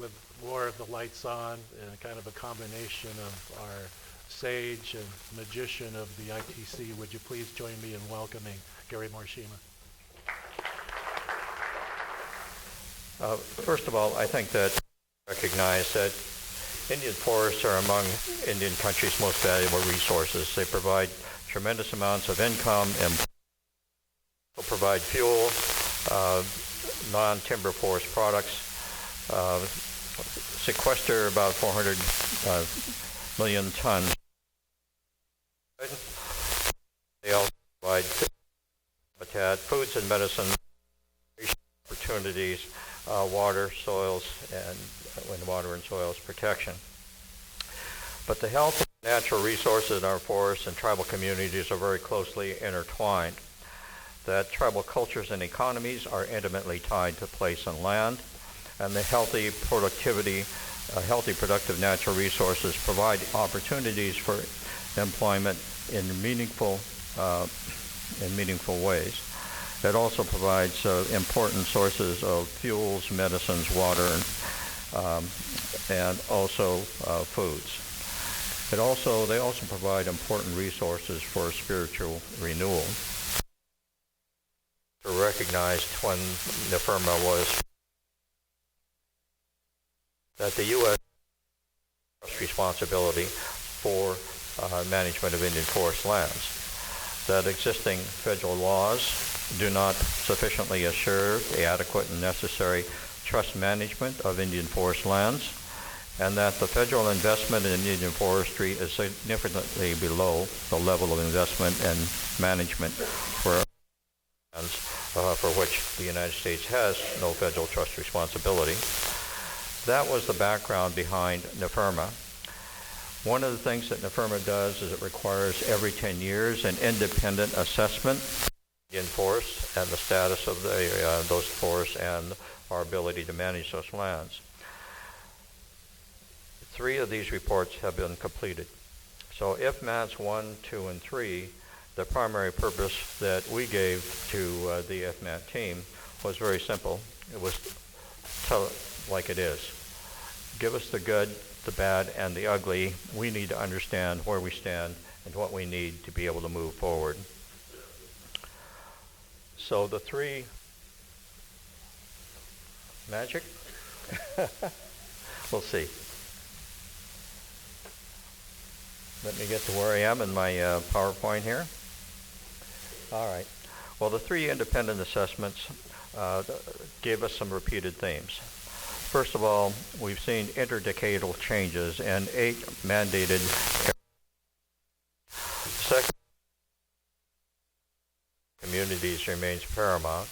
with more of the lights on and kind of a combination of our sage and magician of the ITC, would you please join me in welcoming Gary Morishima? First of all, I think that recognize that Indian forests are among Indian country's most valuable resources. They provide tremendous amounts of income and provide fuel, non-timber forest products, sequester about 400 million tons. They also provide habitat, foods and medicine, opportunities, water, soils, and water and soils protection. But the health of natural resources in our forests and tribal communities are very closely intertwined. That tribal cultures and economies are intimately tied to place and land, and the healthy productive natural resources provide opportunities for employment in meaningful ways. It also provides important sources of fuels, medicines, water, and also foods. They also provide important resources for spiritual renewal. Recognized when NFIRMA was that the U.S. has responsibility for management of Indian forest lands. That existing federal laws do not sufficiently assure the adequate and necessary trust management of Indian forest lands, and that the federal investment in Indian forestry is significantly below the level of investment and management for lands for which the United States has no federal trust responsibility. That was the background behind NFIRMA. One of the things that NFIRMA does is it requires every 10 years an independent assessment of Indian forests and the status of those forests and our ability to manage those lands. 3 of these reports have been completed. So IFMATs 1, 2, and 3, the primary purpose that we gave to the IFMAT team was very simple. It was tell it like it is. Give us the good, the bad, and the ugly. We need to understand where we stand and what we need to be able to move forward. So the 3 magic? We'll see. Let me get to where I am in my PowerPoint here. All right. Well, the 3 independent assessments gave us some repeated themes. First of all, we've seen interdecadal changes in 8 mandated areas. Second, communities remains paramount.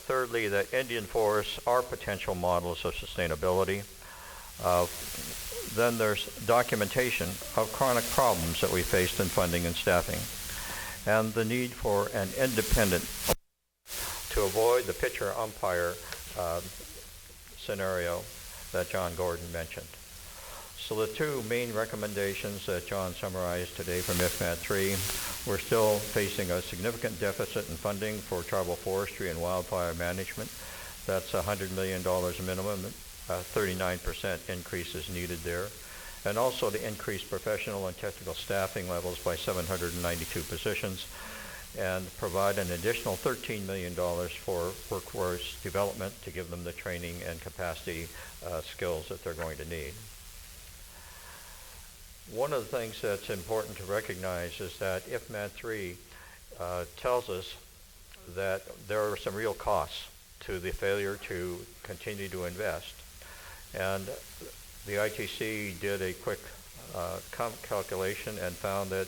Thirdly, that Indian forests are potential models of sustainability. Then there's documentation of chronic problems that we faced in funding and staffing, and the need for an independent to avoid the pitcher umpire scenario that John Gordon mentioned. So the 2 main recommendations that John summarized today from IFMAT 3, we're still facing a significant deficit in funding for tribal forestry and wildfire management. That's $100 million minimum. 39% increase is needed there. And also to increase professional and technical staffing levels by 792 positions and provide an additional $13 million for workforce development to give them the training and capacity skills that they're going to need. One of the things that's important to recognize is that IFMAT 3 tells us that there are some real costs to the failure to continue to invest. And the ITC did a quick calculation and found that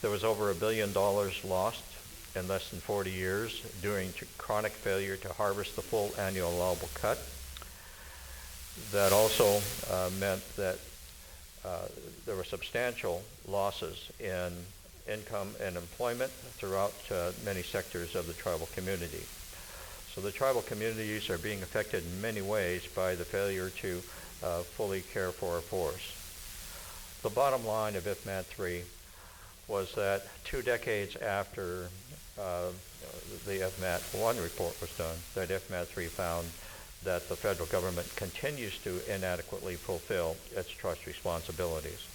there was over $1 billion lost in less than 40 years due to chronic failure to harvest the full annual allowable cut. That also meant that there were substantial losses in income and employment throughout many sectors of the tribal community. So the tribal communities are being affected in many ways by the failure to fully care for our forests. The bottom line of IFMAT 3 was that 2 decades after the IFMAT 1 report was done, that IFMAT 3 found that the federal government continues to inadequately fulfill its trust responsibilities.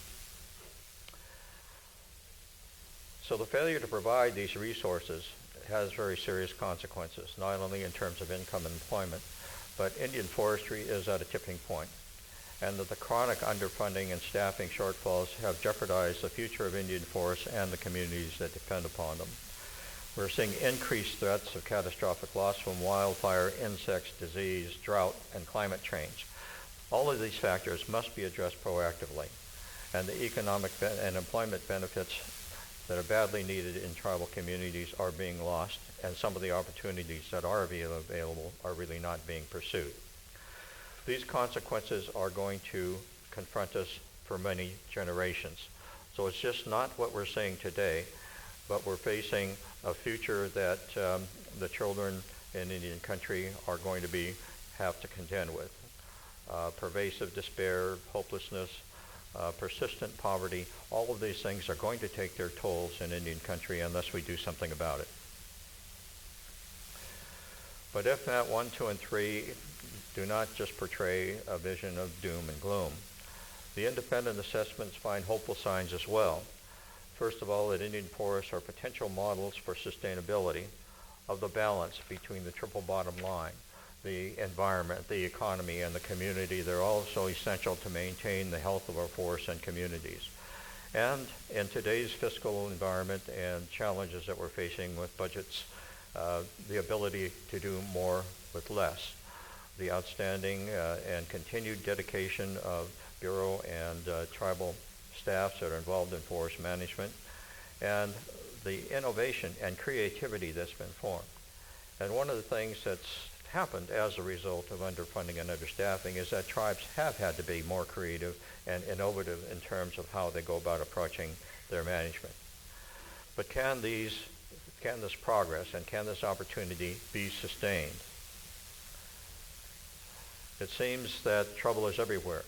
So the failure to provide these resources has very serious consequences, not only in terms of income and employment, but Indian forestry is at a tipping point, and that the chronic underfunding and staffing shortfalls have jeopardized the future of Indian forests and the communities that depend upon them. We're seeing increased threats of catastrophic loss from wildfire, insects, disease, drought, and climate change. All of these factors must be addressed proactively, and the economic and employment benefits that are badly needed in tribal communities are being lost, and some of the opportunities that are available are really not being pursued. These consequences are going to confront us for many generations. So it's just not what we're seeing today, but we're facing a future that the children in Indian country are going to have to contend with. Pervasive despair, hopelessness, persistent poverty, all of these things are going to take their tolls in Indian country unless we do something about it. But IFMAT 1, 2, and 3 do not just portray a vision of doom and gloom. The independent assessments find hopeful signs as well. First of all, that Indian forests are potential models for sustainability of the balance between the triple bottom line, the environment, the economy, and the community. They're also essential to maintain the health of our forests and communities. And in today's fiscal environment and challenges that we're facing with budgets, the ability to do more with less. The outstanding and continued dedication of Bureau and tribal staffs that are involved in forest management, and the innovation and creativity that's been formed. And one of the things that's happened as a result of underfunding and understaffing is that tribes have had to be more creative and innovative in terms of how they go about approaching their management. But can this progress and can this opportunity be sustained? It seems that trouble is everywhere.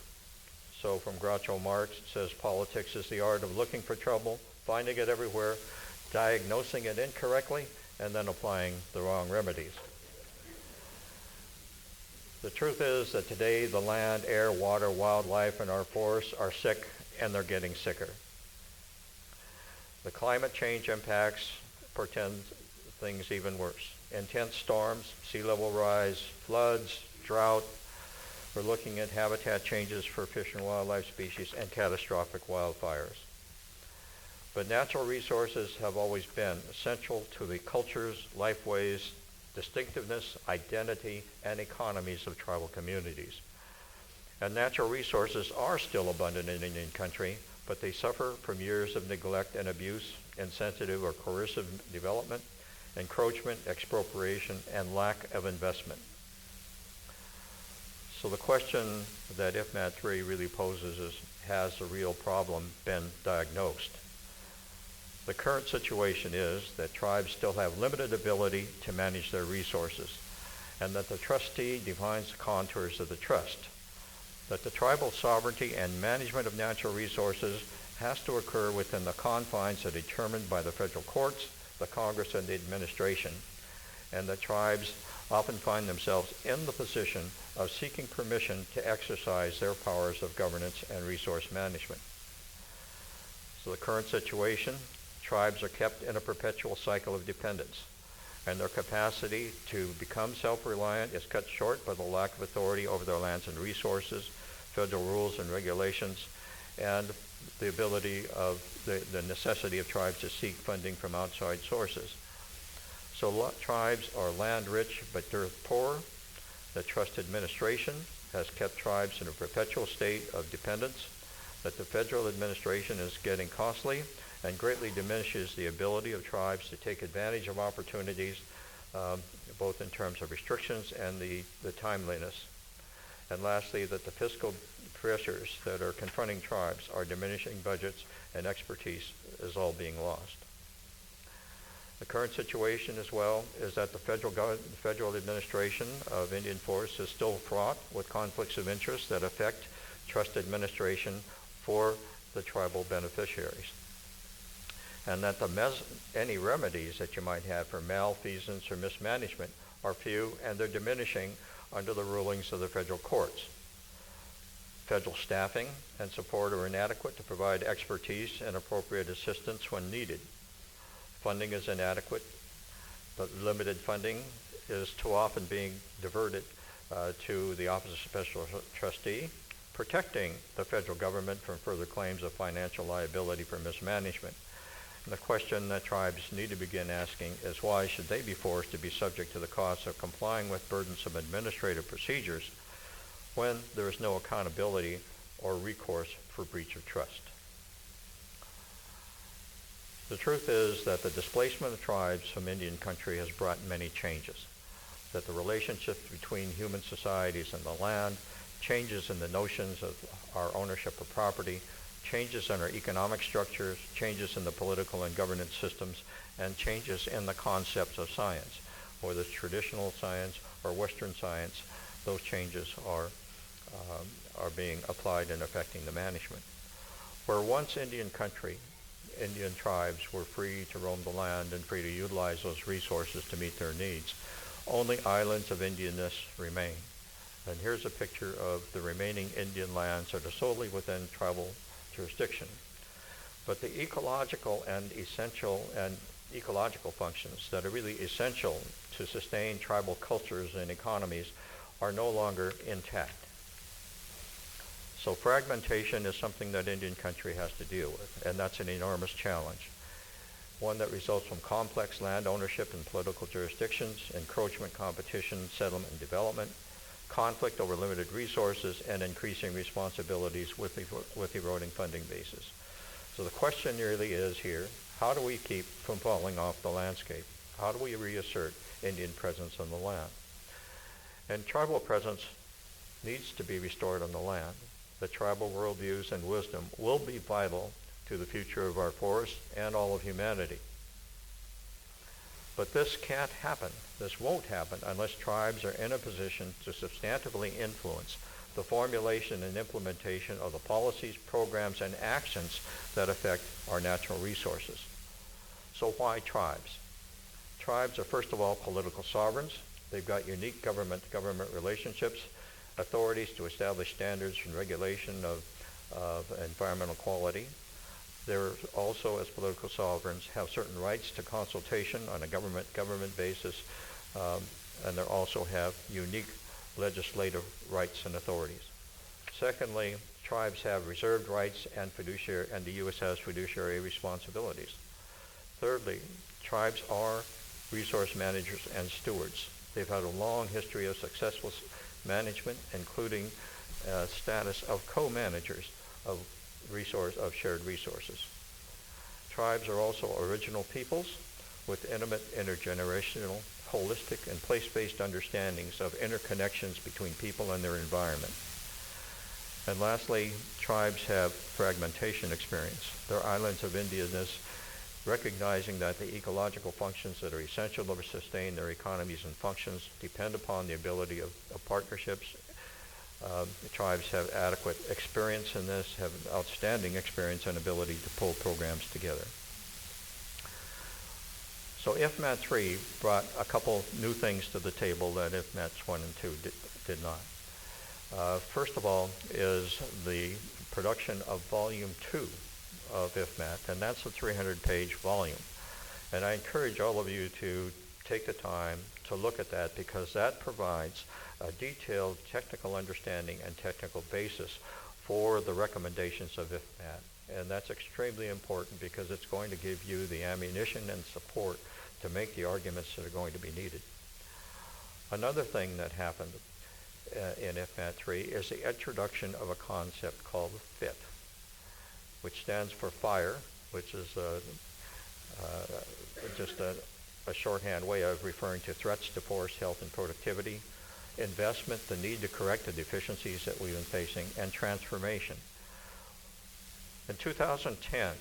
So from Groucho Marx, it says politics is the art of looking for trouble, finding it everywhere, diagnosing it incorrectly, and then applying the wrong remedies. The truth is that today the land, air, water, wildlife, and our forests are sick, and they're getting sicker. The climate change impacts portend things even worse. Intense storms, sea level rise, floods, drought. We're looking at habitat changes for fish and wildlife species and catastrophic wildfires. But natural resources have always been essential to the cultures, lifeways, distinctiveness, identity, and economies of tribal communities. And natural resources are still abundant in Indian country, but they suffer from years of neglect and abuse, insensitive or coercive development, encroachment, expropriation, and lack of investment. So the question that IFMAT 3 really poses is, has a real problem been diagnosed? The current situation is that tribes still have limited ability to manage their resources, and that the trustee defines the contours of the trust, that the tribal sovereignty and management of natural resources has to occur within the confines that are determined by the federal courts, the Congress, and the administration, and that tribes often find themselves in the position of seeking permission to exercise their powers of governance and resource management. So the current situation, tribes are kept in a perpetual cycle of dependence, and their capacity to become self-reliant is cut short by the lack of authority over their lands and resources, federal rules and regulations, and the ability of the necessity of tribes to seek funding from outside sources. So tribes are land rich but dirt poor. The trust administration has kept tribes in a perpetual state of dependence, that the federal administration is getting costly and greatly diminishes the ability of tribes to take advantage of opportunities, both in terms of restrictions and the timeliness. And lastly, that the fiscal pressures that are confronting tribes are diminishing budgets, and expertise is all being lost. The current situation as well is that the federal administration of Indian forests is still fraught with conflicts of interest that affect trust administration for the tribal beneficiaries. And that any remedies that you might have for malfeasance or mismanagement are few, and they're diminishing under the rulings of the federal courts. Federal staffing and support are inadequate to provide expertise and appropriate assistance when needed. Funding is inadequate, but limited funding is too often being diverted to the Office of Special Trustee, protecting the federal government from further claims of financial liability for mismanagement. And the question that tribes need to begin asking is, why should they be forced to be subject to the costs of complying with burdensome administrative procedures when there is no accountability or recourse for breach of trust? The truth is that the displacement of tribes from Indian country has brought many changes, that the relationships between human societies and the land, changes in the notions of our ownership of property, changes in our economic structures, changes in the political and governance systems, and changes in the concepts of science, whether it's traditional science or Western science. Those changes are being applied and affecting the management. Where once Indian country, Indian tribes were free to roam the land and free to utilize those resources to meet their needs, only islands of Indianness remain. And here's a picture of the remaining Indian lands that are solely within tribal jurisdiction. But the ecological functions that are really essential to sustain tribal cultures and economies are no longer intact. So fragmentation is something that Indian country has to deal with, and that's an enormous challenge. One that results from complex land ownership and political jurisdictions, encroachment, competition, settlement, and development, conflict over limited resources, and increasing responsibilities with eroding funding bases. So the question really is here, how do we keep from falling off the landscape? How do we reassert Indian presence on the land? And tribal presence needs to be restored on the land. The tribal worldviews and wisdom will be vital to the future of our forests and all of humanity. But this can't happen. This won't happen unless tribes are in a position to substantively influence the formulation and implementation of the policies, programs, and actions that affect our natural resources. So why tribes? Tribes are, first of all, political sovereigns. They've got unique government-to-government relationships, authorities to establish standards and regulation of environmental quality. They're also, as political sovereigns, have certain rights to consultation on a government basis, and they also have unique legislative rights and authorities. Secondly, tribes have reserved rights and the U.S. has fiduciary responsibilities. Thirdly, tribes are resource managers and stewards. They've had a long history of successful management, including status of co-managers of shared resources. Tribes are also original peoples with intimate intergenerational, holistic, and place-based understandings of interconnections between people and their environment. And lastly, tribes have fragmentation experience. They're islands of Indianness, recognizing that the ecological functions that are essential to sustain their economies and functions depend upon the ability of partnerships. The tribes have adequate experience in this, have outstanding experience and ability to pull programs together. So IFMAT 3 brought a couple new things to the table that IFMATs 1 and 2 did not. First of all is the production of Volume 2 of IFMAT, and that's a 300-page volume. And I encourage all of you to take the time to look at that, because that provides a detailed technical understanding and technical basis for the recommendations of IFMAT. And that's extremely important because it's going to give you the ammunition and support to make the arguments that are going to be needed. Another thing that happened in IFMAT 3 is the introduction of a concept called FIT, which stands for FIRE, which is just a shorthand way of referring to threats to forest health and productivity, investment, the need to correct the deficiencies that we've been facing, and transformation. In 2010,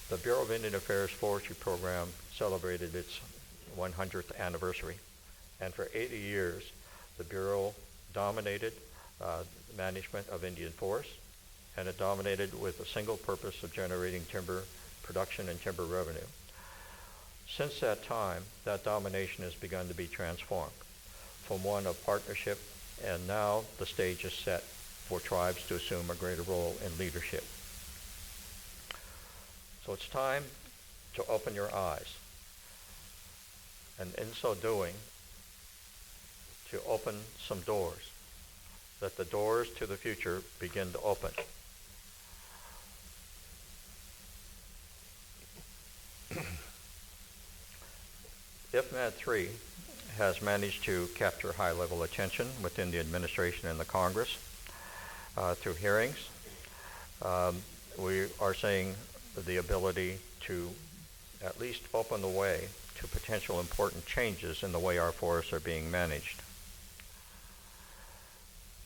the Bureau of Indian Affairs Forestry Program celebrated its 100th anniversary, and for 80 years, the Bureau dominated management of Indian forests, and it dominated with a single purpose of generating timber production and timber revenue. Since that time, that domination has begun to be transformed. from one of partnership, and now the stage is set for tribes to assume a greater role in leadership. So it's time to open your eyes, and in so doing, to open some doors. Let the doors to the future begin to open. IFMAD 3 has managed to capture high-level attention within the administration and the Congress through hearings. We are seeing the ability to at least open the way to potential important changes in the way our forests are being managed.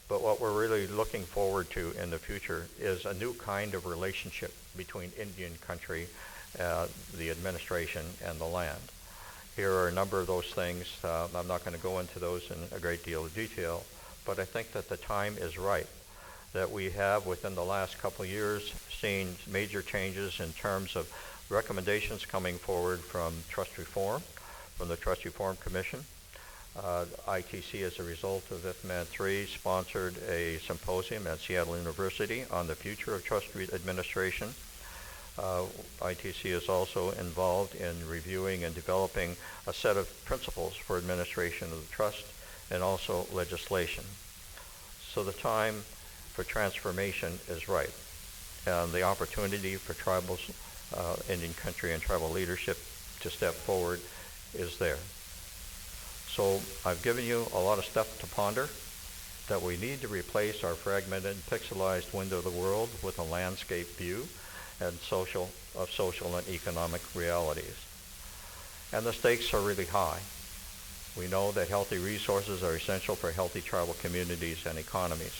But what we're really looking forward to in the future is a new kind of relationship between Indian country, the administration, and the land. Here are a number of those things. I'm not going to go into those in a great deal of detail, but I think that the time is right, that we have within the last couple of years seen major changes in terms of recommendations coming forward from trust reform, from the Trust Reform Commission. ITC, as a result of IFMAD 3, sponsored a symposium at Seattle University on the future of trust administration. ITC is also involved in reviewing and developing a set of principles for administration of the trust and also legislation. So the time for transformation is right, and the opportunity for tribals, Indian country and tribal leadership to step forward is there. So I've given you a lot of stuff to ponder, that we need to replace our fragmented, pixelized window of the world with a landscape view and social and economic realities. And the stakes are really high. We know that healthy resources are essential for healthy tribal communities and economies.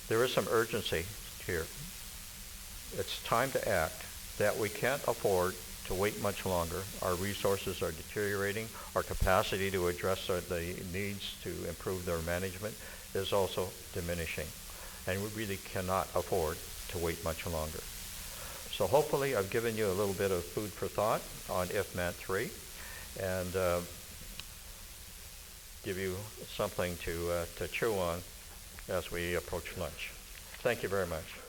There is some urgency here. It's time to act, that we can't afford to wait much longer. Our resources are deteriorating. Our capacity to address the needs to improve their management is also diminishing. And we really cannot afford to wait much longer. So hopefully I've given you a little bit of food for thought on IFMAD 3 and give you something to chew on as we approach lunch. Thank you very much.